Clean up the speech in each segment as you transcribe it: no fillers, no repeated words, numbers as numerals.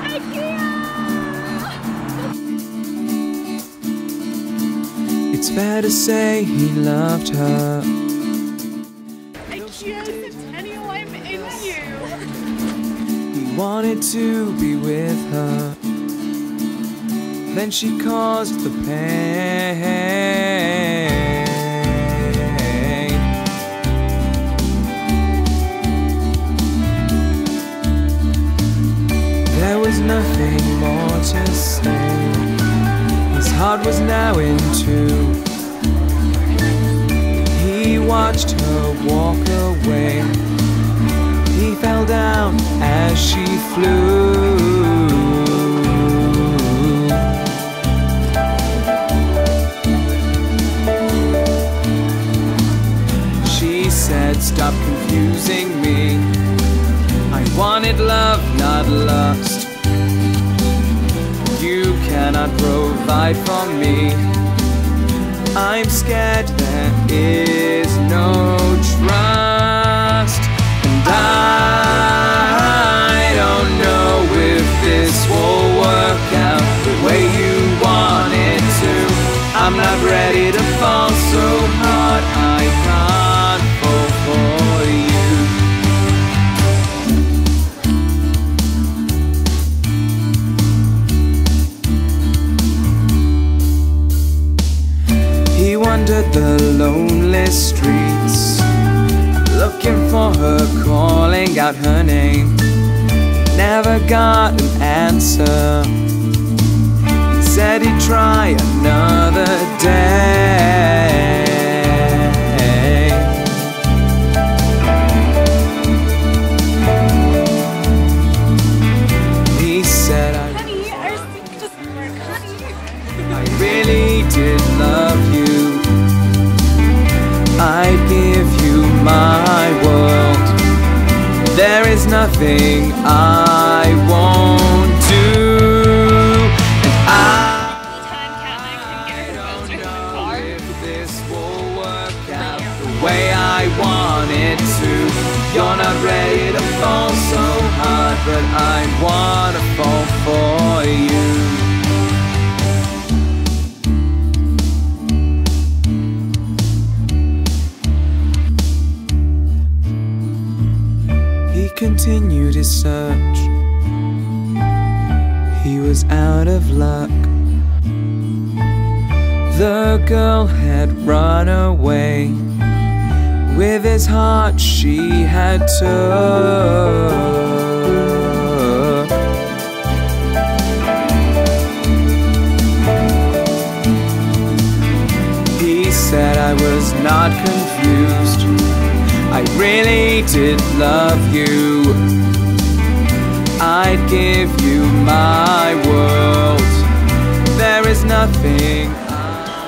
IKEA! It's fair to say he loved her. IKEA Centennial, I'm in you. He wanted to be with her. Then she caused the pain. There was nothing more to say. His heart was now in two. He watched her walk away. He fell down as she flew. She said, "Stop confusing me. I wanted love, not lust. You cannot provide for me. I'm scared there is no trust. And I don't know if this will work out the way you want it to. I'm not ready to fall so hard I can't fall for you." He wandered the lonely streets, looking for her, calling out her name. Never got an answer. He said he'd try another day. He said, Honey, our sync doesn't work, honey. I really did love you. I'd give you my world. There is nothing I won't do. And I don't know if this will work out the way I want it to. You're not ready to fall so hard, but I wanna fall for you. He continued his search. He was out of luck. The girl had run away. With his heart she had took. He said I was not confused. I really did love you. I'd give you my world. There is nothing.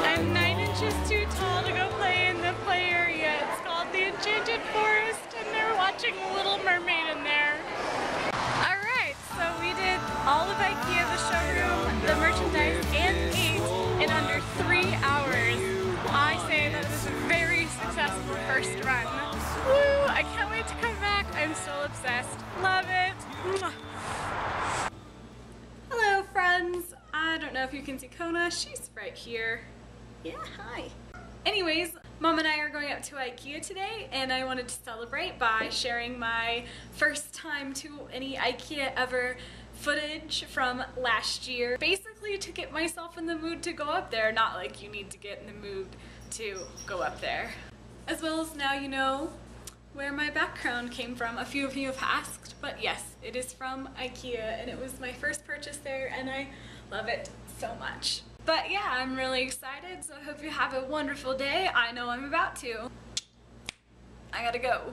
I'm 9 inches too tall to go play in the play area. It's called the Enchanted Forest, and they're watching Little Mermaid in there. Alright, so we did all of IKEA, the showroom, the merchandise, and ate in under 3 hours. I say that it was a very successful first run. Woo! I can't wait to come back. I'm still obsessed. Love it. Hello, friends. I don't know if you can see Kona. She's right here. Yeah, hi. Anyways, Mom and I are going up to IKEA today, and I wanted to celebrate by sharing my first time to any IKEA ever footage from last year. Basically to get myself in the mood to go up there, not like you need to get in the mood to go up there. As well as now you know where my background came from. A few of you have asked, but yes, it is from IKEA, and it was my first purchase there, and I love it so much. But yeah, I'm really excited, so I hope you have a wonderful day. I know I'm about to. I gotta go.